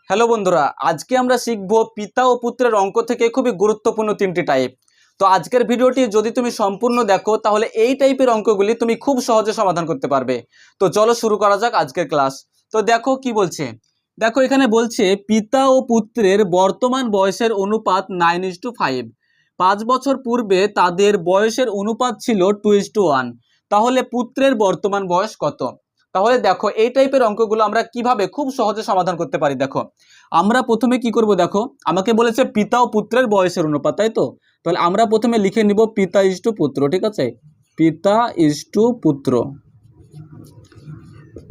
Hello বন্ধুরা, আজকে আমরা শিখব পিতা ও পুত্রের অঙ্ক থেকে খুবই গুরুত্বপূর্ণ তিনটি টাইপ। তো আজকের ভিডিওটি যদি তুমি সম্পূর্ণ দেখো তাহলে এই টাইপের অঙ্কগুলি তুমি খুব সহজে সমাধান করতে পারবে। তো চলো শুরু করা যাক আজকের ক্লাস। তো দেখো কি বলছে, দেখো এখানে বলছে পিতা ও পুত্রের বর্তমান বয়সের অনুপাত 9:5। 5 বছর পূর্বে তাদের বয়সের অনুপাত ছিল 2:1। তাহলে পুত্রের বর্তমান বয়স কত? তাহলে দেখো এই টাইপের অঙ্কগুলো আমরা কিভাবে খুব সহজে সমাধান করতে পারি। দেখো আমরা প্রথমে কি করব, দেখো আমাকে বলেছে পিতা ও পুত্রের বয়সের অনুপাত, তাই তো? তাহলে আমরা প্রথমে লিখে নিব পিতা ইস্টু পুত্র, ঠিক আছে? পিতা ইস্টু পুত্র।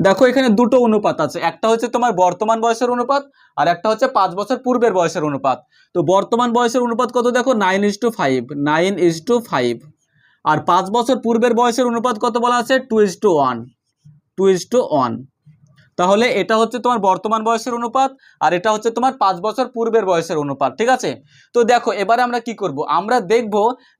দেখো এখানে দুটো অনুপাত আছে, একটা হচ্ছে তোমার বর্তমান বয়সের অনুপাত আর একটা হচ্ছে 5 বছর পূর্বের বয়সের অনুপাত। তো বর্তমান বয়সের অনুপাত কত দেখো, 9:5, 9:5। আর 5 বছর পূর্বের বয়সের অনুপাত কত বলা আছে, 2:1, 2:1। তাহলে এটা হচ্ছে তোমার বর্তমান বয়সের অনুপাত আর এটা হচ্ছে তোমার 5 বছর পূর্বের বয়সের অনুপাত, ঠিক আছে? তো দেখো এবারে আমরা কি করব, আমরা দেখব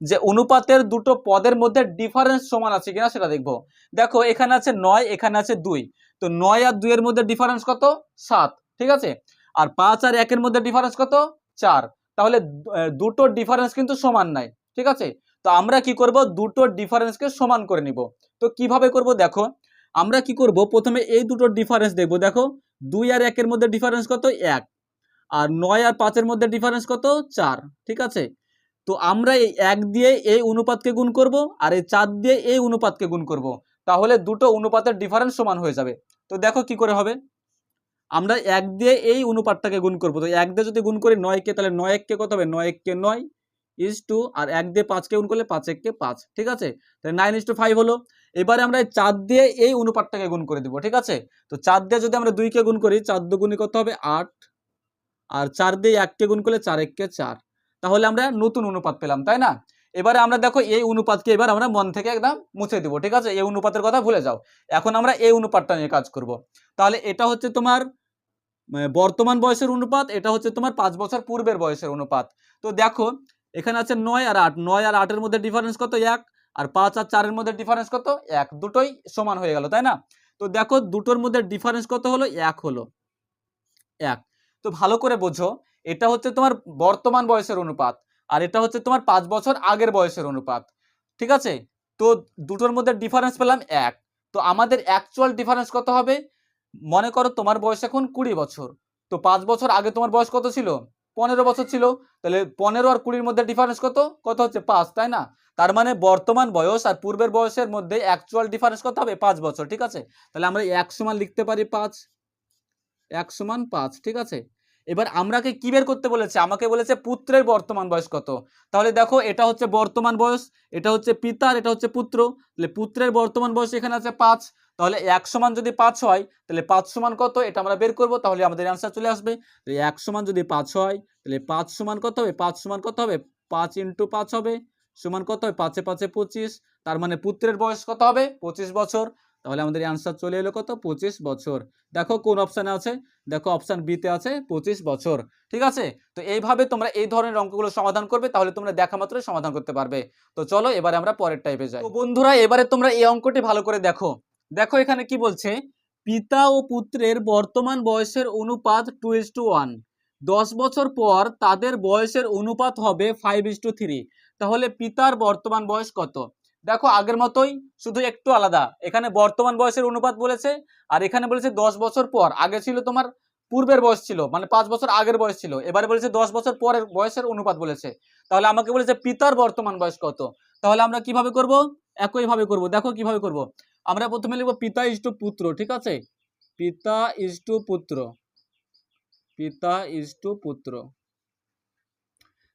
যে অনুপাতের দুটো পদের মধ্যে ডিফারেন্স সমান আছে কিনা সেটা দেখব। দেখো এখানে আছে 9, এখানে আছে 2। তো 9 আর 2 এর মধ্যে ডিফারেন্স কত, 7, ঠিক আছে? আর 5 আর 1 এর মধ্যে ডিফারেন্স কত, 4। তাহলে দুটো ডিফারেন্স কিন্তু সমান নাই, ঠিক আছে? তো আমরা কি করব, দুটো ডিফারেন্সকে সমান করে নিব। তো কিভাবে করব, দেখো আমরা কি করব, প্রথমে এই দুটোর ডিফারেন্স দেখব। দেখো 2 আর 1 এর মধ্যে ডিফারেন্স কত, 1। আর 9 আর 5 এর মধ্যে ডিফারেন্স কত, 4, ঠিক আছে? তো আমরা এই 1 দিয়ে এই অনুপাতকে গুণ করব আর এই 4 দিয়ে এই অনুপাতকে গুণ করব, তাহলে দুটো অনুপাতের ডিফারেন্স সমান হয়ে যাবে। তো দেখো কি করে হবে, আমরা 1 দিয়ে এই অনুপাতটাকে গুণ করব। তো 1 দিয়ে যদি গুণ করি 9 কে, তাহলে 9 1 কে কত হবে, 9 1 কে 9 ইজ টু, আর 1 দিয়ে 5 কে গুণ করলে 5 1 কে 5, ঠিক আছে? তাহলে 9:5 হলো। এবারে আমরা এই 4 দিয়ে এই অনুপাতটাকে গুণ করে দিব, ঠিক আছে? তো 4 দিয়ে যদি আমরা 2 কে গুণ করি, 4 দুগুণে কত হবে, 8। আর 4 দিয়ে 1 কে গুণ করলে 4 1 কে 4। তাহলে আমরা নতুন অনুপাত পেলাম, তাই না? এবারে আমরা দেখো এই অনুপাতকে এবার আমরা মন থেকে একদম মুছে দিব, ঠিক আছে? এই অনুপাতের কথা ভুলে যাও। এখন আমরা এই অনুপাতটা নিয়ে কাজ করব। তাহলে এটা হচ্ছে তোমার বর্তমান বয়সের অনুপাত, এটা হচ্ছে তোমার 5 বছর পূর্বের বয়সের অনুপাত। তো দেখো এখানে আছে 9 আর 8, 9 আর 8 এর মধ্যে ডিফারেন্স কত, 1। আর 5 আর 4 এর মধ্যে ডিফারেন্স কত, 1। দুটোই সমান হয়ে গেল, তাই না? তো দেখো দুটোর মধ্যে ডিফারেন্স কত হলো, 1 হলো, 1। তো ভালো করে বোঝো, এটা হচ্ছে তোমার বর্তমান বয়সের অনুপাত আর এটা হচ্ছে তোমার 5 বছর আগের বয়সের অনুপাত, ঠিক আছে? তো দুটোর মধ্যে ডিফারেন্স পেলাম 1। তো আমাদের অ্যাকচুয়াল ডিফারেন্স কত হবে, মনে করো তোমার বয়স এখন 20 বছর। তো 5 বছর আগে তোমার বয়স কত ছিল, 15 বছর ছিল। তাহলে 15 আর 20-র মধ্যে ডিফারেন্স কত, কত হচ্ছে 5, তাই না? তার মানে বর্তমান বয়স আর পূর্বের বয়সের মধ্যে অ্যাকচুয়াল ডিফারেন্স কত হবে, 5 বছর, ঠিক আছে? তাহলে আমরা 1 সমান লিখতে পারি 5, 1 সমান 5, ঠিক আছে? এবার আমরাকে কি বের করতে বলেছে, আমাকে বলেছে পুত্রের বর্তমান বয়স কত। তাহলে দেখো এটা হচ্ছে বর্তমান বয়স, এটা হচ্ছে পিতা আর এটা হচ্ছে পুত্র। তাহলে পুত্রের বর্তমান বয়স এখানে আছে 5। তাহলে 1 সমান যদি 5 হয় তাহলে 5 সমান কত এটা আমরা বের করব, তাহলে আমাদের অ্যান্সার চলে আসবে। তো 1 সমান যদি 5 হয় তাহলে 5 সমান কত হবে, 5 সমান কত হবে, 5 ইন্টু 5 হবে, সমান কত হবে, 5 এ 5 এ 25। তার মানে পুত্রের বয়স কত হবে, 25 বছর। তাহলে আমাদের অ্যান্সার চলে এলো কত, 25 বছর। দেখো কোন অপশানে আছে, দেখো অপশান বিতে আছে 25 বছর, ঠিক আছে? তো এইভাবে তোমরা এই ধরনের অঙ্কগুলো সমাধান করবে, তাহলে তোমরা দেখা মাত্রই সমাধান করতে পারবে। তো চলো এবারে আমরা পরের টাইপে যাই। তো বন্ধুরা এবারে তোমরা এই অঙ্কটি ভালো করে দেখো। দেখো এখানে কি বলছে, পিতা ও পুত্রের বর্তমান বয়সের অনুপাত 2:1। 10 বছর পর তাদের বয়সের অনুপাত হবে 5:3। তাহলে পিতার বর্তমান বয়স কত? দেখো আগের মতোই, শুধু একটু আলাদা। এখানে বর্তমান বয়সের অনুপাত বলেছে আর এখানে বলেছে 10 বছর পর। আগে ছিল তোমার পূর্বের বয়স ছিল, মানে 5 বছর আগের বয়স ছিল, এবারে বলেছে 10 বছর পরের বয়সের অনুপাত বলেছে। তাহলে আমাকে বলেছে পিতার বর্তমান বয়স কত। তাহলে আমরা কিভাবে করব, একই ভাবে করব। দেখো কিভাবে করব, আমরা প্রথমে লিখব পিতা ইস্টু পুত্র, ঠিক আছে? পিতা ইস্টু পুত্র, পিতা ইস্টু পুত্র।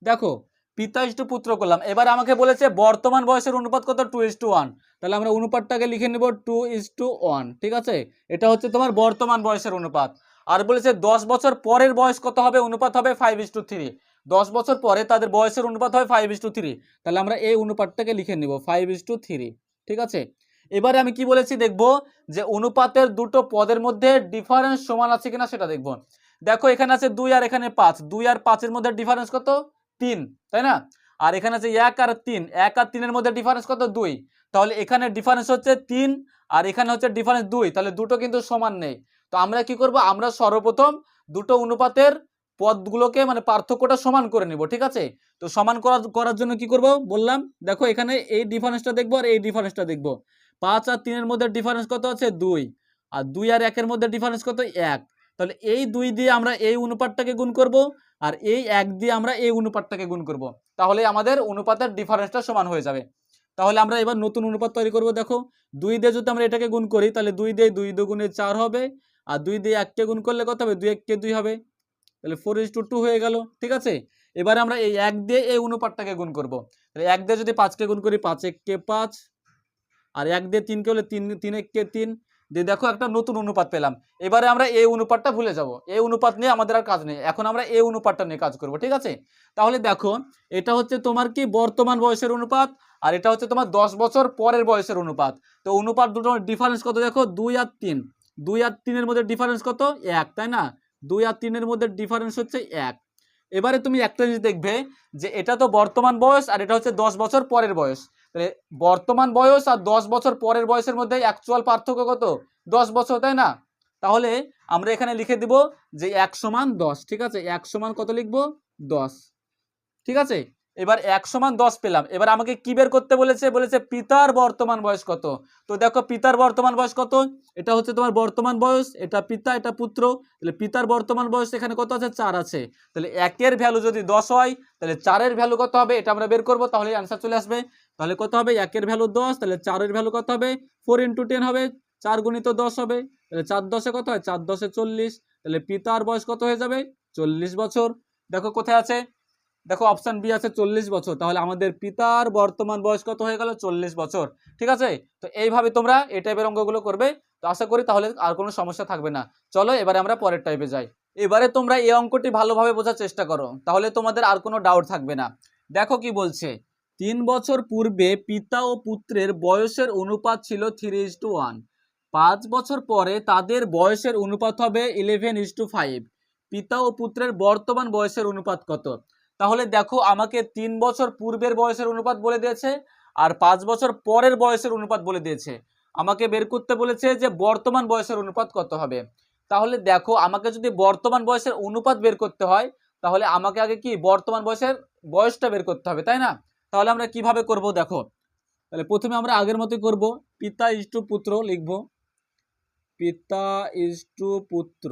দেখো পিতা ইস্টু পুত্র করলাম। এবার আমাকে বলেছে বর্তমান বয়সের অনুপাত কত, 2:1। তাহলে আমরা অনুপাতটাকে লিখে নেব 2:1, ঠিক আছে? এটা হচ্ছে তোমার বর্তমান বয়সের অনুপাত। আর বলেছে 10 বছর পরের বয়স কত হবে, অনুপাত হবে 5:3। 10 বছর পরে তাদের বয়সের অনুপাত হয় 5:3। তাহলে আমরা এই অনুপাতটাকে লিখে নিব 5:3, ঠিক আছে? এবারে আমি কি বলেছি দেখবো, যে অনুপাতের দুটো পদের মধ্যে ডিফারেন্স সমান আছে কিনা সেটা দেখবো। দেখো এখানে আছে 2 আর এখানে 5, 2 আর 5 এর মধ্যে ডিফারেন্স কত, 3, তাই না? আর এখানে আছে 1 আর 3, 1 আর 3 এর মধ্যে ডিফারেন্স কত, 2। তাহলে এখানে ডিফারেন্স হচ্ছে 3 আর এখানে হচ্ছে ডিফারেন্স 2, তাহলে দুটো কিন্তু সমান নেই। তো আমরা কি করব, আমরা সর্বপ্রথম দুটো অনুপাতের পদগুলোকে মানে পার্থক্যটা সমান করে নিব, ঠিক আছে। তো সমান করার জন্য কি করব বললাম, দেখো এখানে এই ডিফারেন্সটা দেখবো আর এই ডিফারেন্সটা দেখবো। 5 আর 3 এর মধ্যে ডিফারেন্স কত আছে 2, আর 2 আর 1 এর মধ্যে ডিফারেন্স কত 1। তাহলে এই 2 দিয়ে আমরা এই অনুপাতটাকে গুণ করব, আর এই 1 দিয়ে আমরা এই অনুপাতটাকে গুণ করব, তাহলে আমাদের অনুপাতের ডিফারেন্সটা সমান হয়ে যাবে। তাহলে আমরা এবার নতুন অনুপাত তৈরি করব। দেখো 2 দিয়ে যদি আমরা এটাকে গুণ করি তাহলে 2 দিয়ে 2 দুগুণে 4 হবে, আর 2 দিয়ে 1 কে গুণ করলে কত হবে 2 1 কে 2 হবে, তাহলে 4:2 হয়ে গেল, ঠিক আছে। এবারে আমরা এই 1 দিয়ে এই অনুপাতটাকে গুণ করব। তাহলে 1 দিয়ে যদি 5 কে গুণ করি 5 1 কে 5, আর 1 দিয়ে 3 কে হলে 3 3 1 কে 3 দিয়ে দেখো একটা নতুন অনুপাত পেলাম। এবারে আমরা এই অনুপাতটা ভুলে যাব, এই অনুপাত নিয়ে আমাদের আর কাজ নেই, এখন আমরা এই অনুপাতটা নিয়ে কাজ করব, ঠিক আছে। তাহলে দেখো এটা হচ্ছে তোমার কি বর্তমান বয়সের অনুপাত, আর এটা হচ্ছে তোমার 10 বছর পরের বয়সের অনুপাত। তো অনুপাত দুটোর ডিফারেন্স কত দেখো 2 আর 3, 2 আর 3 এর মধ্যে ডিফারেন্স কত 1, তাই না। 2 আর 3 এর মধ্যে ডিফারেন্স হচ্ছে 1। এবারে তুমি একটা জিনিস দেখবে যে এটা তো বর্তমান বয়স আর এটা হচ্ছে 10 বছর পরের বয়স। তাহলে বর্তমান বয়স আর 10 বছর পরের বয়সের মধ্যে অ্যাকচুয়াল পার্থক্য কত 10 বছর, তাই না। তাহলে আমরা এখানে লিখে দিব যে 1 সমান 10, ঠিক আছে। 1 সমান কত লিখবো 10, ঠিক আছে। এবার 1 সমান 10 পেলাম। এবার আমাকে কি বের করতে বলেছে, বলেছে পিতার বর্তমান বয়স কত। তো দেখো পিতার বর্তমান বয়স কত, এটা হচ্ছে তোমার বর্তমান বয়স, এটা পিতা এটা পুত্র, তাহলে পিতার বর্তমান বয়স এখানে কত আছে 4 আছে। তাহলে 1 এর ভ্যালু যদি 10 হয় তাহলে 4 এর ভ্যালু কত হবে এটা আমরা বের করব, তাহলে आंसर চলে আসবে। তাহলে কত হবে 1 এর ভ্যালু 10, তাহলে 4 এর ভ্যালু কত হবে 4 × 10 হবে, 4 গুণিত 10 হবে, তাহলে 4 10 কত হয় 4 10 40, তাহলে পিতার বয়স কত হয়ে যাবে 40 বছর। দেখো কোথায় আছে, দেখো অপশন বি আছে 40 বছর। তাহলে আমাদের পিতার বর্তমান বয়স কত হয়ে গেল 40 বছর, ঠিক আছে। তো এইভাবে তোমরা এই টাইপের অঙ্কগুলো করবে, তো আশা করি তাহলে আর কোনো সমস্যা থাকবে না। চলো এবারে আমরা পরের টাইপে যাই। এবারে তোমরা এই অঙ্কটি ভালোভাবে বোঝার চেষ্টা করো, তাহলে তোমাদের আর কোনো ডাউট থাকবে না। দেখো কি বলছে, 3 বছর পূর্বে পিতা ও পুত্রের বয়সের অনুপাত ছিল 3:1, 5 বছর পরে তাদের বয়সের অনুপাত হবে 11:5। পিতা ও পুত্রের বর্তমান বয়সের অনুপাত কত। তাহলে দেখো আমাকে 3 বছর পূর্বের বয়সের অনুপাত বলে দিয়েছে আর 5 বছর পরের বয়সের অনুপাত বলে দিয়েছে। আমাকে বের করতে বলেছে যে বর্তমান বয়সের অনুপাত কত হবে। তাহলে দেখো আমাকে যদি বর্তমান বয়সের অনুপাত বের করতে হয় তাহলে আমাকে আগে কি বর্তমান বয়সের বয়সটা বের করতে হবে, তাই না। তাহলে আমরা কিভাবে করব দেখো, তাহলে প্রথমে আমরা আগের মতোই করব, পিতা ইজ টু পুত্র লিখব, পিতা ইজ টু পুত্র।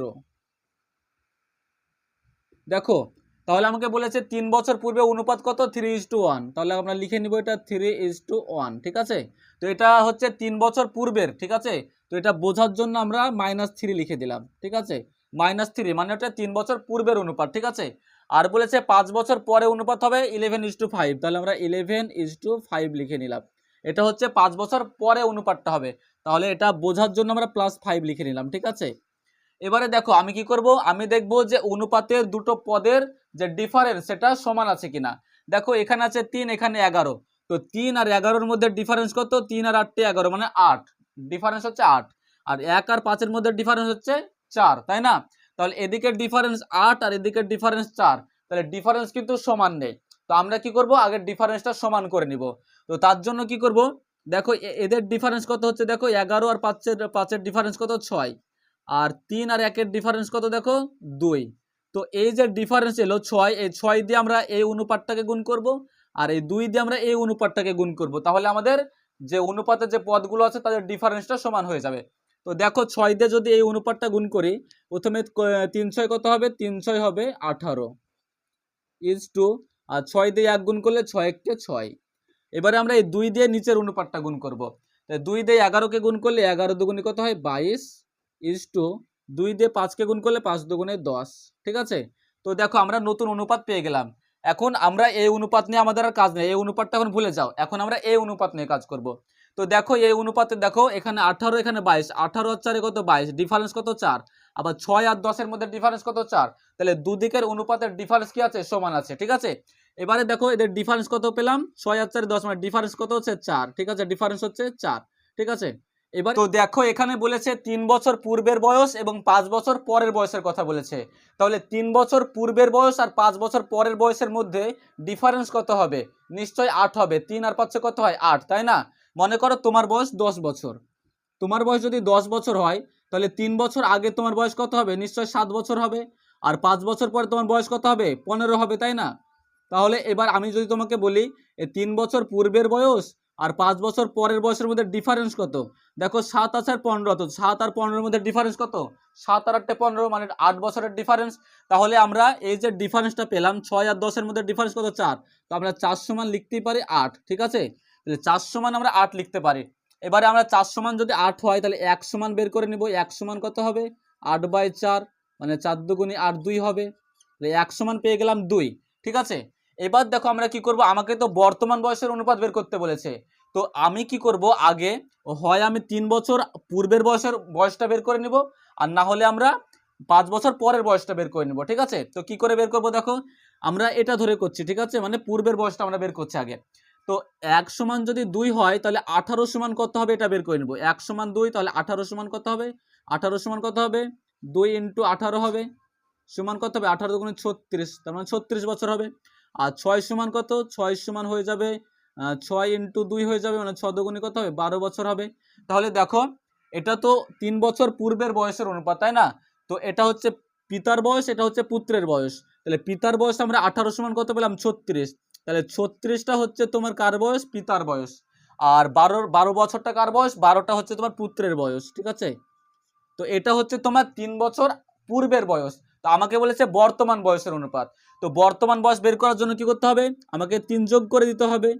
দেখো তাহলে আমাকে বলেছে 3 বছর পূর্বে অনুপাত কত 3:1, তাহলে আমরা লিখে নিব এটা 3:1, ঠিক আছে। তো এটা হচ্ছে 3 বছর পূর্বের, ঠিক আছে। তো এটা বোঝার জন্য আমরা -3 লিখে দিলাম, ঠিক আছে। -3 মানে ওটা 3 বছর পূর্বের অনুপাত, ঠিক আছে। আর বলেছে 5 বছর পরে অনুপাত হবে 11:5, তাহলে আমরা 11:5 লিখে নিলাম। এটা হচ্ছে 5 বছর পরে অনুপাতটা হবে, তাহলে এটা বোঝার জন্য আমরা +5 লিখে নিলাম, ঠিক আছে। এবারে দেখো আমি কি করব, আমি দেখব যে অনুপাতের দুটো পদের যে ডিফারেন্স সেটা সমান আছে কিনা। দেখো এখানে আছে 3 এখানে 11, তো 3 আর 11-এর মধ্যে ডিফারেন্স কত 3 আর 8 11 মানে 8, ডিফারেন্স হচ্ছে 8। আর 1 আর 5-এর মধ্যে ডিফারেন্স হচ্ছে 4, তাই না। তাহলে এদিকের ডিফারেন্স 8 আর এদিকের ডিফারেন্স 4, তাহলে ডিফারেন্স কিন্তু সমান নেই। তো আমরা কি করব আগে ডিফারেন্সটা সমান করে নিব। তো তার জন্য কি করব, দেখো এদের ডিফারেন্স কত হচ্ছে, দেখো 11 আর 5-এর ডিফারেন্স কত 6, আর 3 আর 1-এর ডিফারেন্স কত দেখো 2। তো এই যে ডিফারেন্স এলো 6, এই 6 দিয়ে আমরা এই অনুপাতটাকে গুণ করব, আর এই 2 দিয়ে আমরা এই অনুপাতটাকে গুণ করব, তাহলে আমাদের যে অনুপাতের যে পদগুলো আছে তাদের ডিফারেন্সটা সমান হয়ে যাবে। তো দেখো 6 দিয়ে যদি এই অনুপাতটা গুণ করি, প্রথমে 3 6 কত হবে 3 6 হবে 18 ইজ টু, আর 6 দিয়ে 1 গুণ করলে 6 1 কে 6। এবারে আমরা এই 2 দিয়ে নিচের অনুপাতটা গুণ করব। তাই 2 দিয়ে 11-কে গুণ করলে 11 দুগুণে কত হয় 22 ইজ টু 2 দিয়ে 5-কে গুণ করলে 5 দুগুণে 10, ঠিক আছে। তো দেখো আমরা নতুন অনুপাত পেয়ে গেলাম। এখন আমরা এই অনুপাত নিয়ে আমাদের আর কাজ নেই, এই অনুপাতটা এখন ভুলে যাও, এখন আমরা এই অনুপাত নিয়ে কাজ করব। তো দেখো এই অনুপাতে দেখো এখানে 18 এখানে 22, 18 আর 4 কত 22, ডিফারেন্স কত 4, আবার 6 আর 10-এর মধ্যে ডিফারেন্স কত 4, তাহলে দুদিকের অনুপাতের ডিফারেন্স কি আছে সমান আছে, ঠিক আছে। এবারে দেখো এদের ডিফারেন্স কত পেলাম 6 আর 4 10, মানে ডিফারেন্স কত হচ্ছে 4, ঠিক আছে, ডিফারেন্স হচ্ছে 4, ঠিক আছে। এবার তো দেখো এখানে বলেছে 3 বছর পূর্বের বয়স এবং 5 বছর পরের বয়সের কথা বলেছে। তাহলে 3 বছর পূর্বের বয়স আর 5 বছর পরের বয়সের মধ্যে ডিফারেন্স কত হবে, নিশ্চয়ই 8 হবে। 3 আর 5 কত হয় 8, তাই না। মনে করো তোমার বয়স 10 বছর, তোমার বয়স যদি 10 বছর হয় তাহলে 3 বছর আগে তোমার বয়স কত হবে নিশ্চয়ই 7 বছর হবে। আর 5 বছর পরে তোমার বয়স কত হবে? 15 হবে, তাই না? তাহলে এবার আমি যদি তোমাকে বলি এই 3 বছর পূর্বের বয়স আর 5 বছর পরের বয়সের মধ্যে ডিফারেন্স কত? দেখো 7 আছে আর 15, তো 7 আর 15 এর মধ্যে ডিফারেন্স কত? 7 আর 8 15, মানে 8 বছরের ডিফারেন্স। তাহলে আমরা এই যে ডিফারেন্সটা পেলাম 6 আর 10 এর মধ্যে ডিফারেন্স কত? 4। তো আমরা 4 সমান লিখতেই পারি 8, ঠিক আছে? তাহলে 4 সমান আমরা 8 লিখতে পারি। এবারে আমরা 4 সমান যদি 8 হয় তাহলে 1 সমান বের করে নিব। 1 সমান কত হবে? 8/4, মানে 4 দুগুণে 8, 2 হবে। তাহলে 1 সমান পেয়ে গেলাম 2, ঠিক আছে? এবার দেখো আমরা কি করব, আমাকে তো বর্তমান বয়সের অনুপাত বের করতে বলেছে। তো আমি কি করব, আগে হয় আমি 3 বছর পূর্বের বয়সটা বের করে নিব, আর না হলে আমরা 5 বছর পরের বয়সটা বের করে নিব, ঠিক আছে? তো কি করে বের করব, দেখো আমরা এটা ধরে করছি, ঠিক আছে? মানে পূর্বের বয়সটা আমরা বের করছি আগে। তো 1 সমান যদি 2 হয় তাহলে 18 সমান কত হবে এটা বের করে নিব। 1 সমান 2, তাহলে 18 সমান কত হবে? 18 সমান কত হবে? 2 × 18 হবে, সমান কত হবে? 18 দুগুণে 36, তার মানে 36 বছর হবে। আর 6 সমান কত? 6 সমান হয়ে যাবে 6 × 2 হয়ে যাবে, মানে 6 দুগুণে কত হবে? 12 বছর হবে। তাহলে দেখো এটা তো 3 বছর পূর্বের বয়সের অনুপাত, তাই না? তো এটা হচ্ছে পিতার বয়স, এটা হচ্ছে পুত্রের বয়স। তাহলে পিতার বয়স আমরা 18 সমান কত পেলাম? 36। তাহলে 36টা হচ্ছে তোমার কার বয়স? পিতার বয়স। আর 12 বছরটা কার বয়স? 12টা হচ্ছে তোমার পুত্রের বয়স, ঠিক আছে? তো এটা হচ্ছে তোমার 3 বছর পূর্বের বয়স। তো আমাকে বলেছে বর্তমান বয়সের অনুপাত। তো বর্তমান বয়স বের করার জন্য কি করতে হবে? আমাকে 3 যোগ করে দিতে হবে।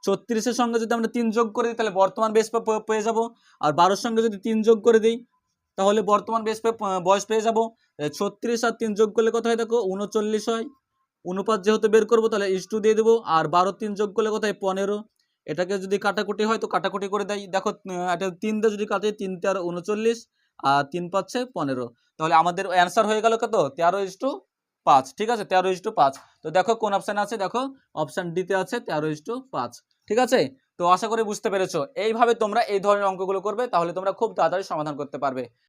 36-এর সঙ্গে যদি আমরা 3 যোগ করে দিই তাহলে বর্তমান পেয়ে যাব। আর 12-এর সঙ্গে যদি 3 যোগ করে দিই তাহলে বর্তমান বয়স পেয়ে যাব। 36 আর 3 যোগ করলে কত হয় দেখো? 39 হয়। অনুপাত যেহেতু বের করবো তাহলে ইস টু দিয়ে দেবো। আর 12 3 যোগ করলে কত হয়? 15। এটাকে যদি কাটাকুটি হয় তো কাটাকুটি করে দেয়। দেখো এটা 3 দিয়ে যদি কাটে, 3 × 39 আর 3 পাচ্ছে 15। তাহলে আমাদের অ্যান্সার হয়ে গেল কত? 13:5, ঠিক আছে? 13:5। তো দেখো কোন অপশানে আছে, দেখো অপশান ডিতে আছে 13:5, ঠিক আছে? তো আশা করি বুঝতে পেরেছো। এইভাবে তোমরা এই ধরনের অঙ্কগুলো করবে, তাহলে তোমরা খুব তাড়াতাড়ি সমাধান করতে পারবে।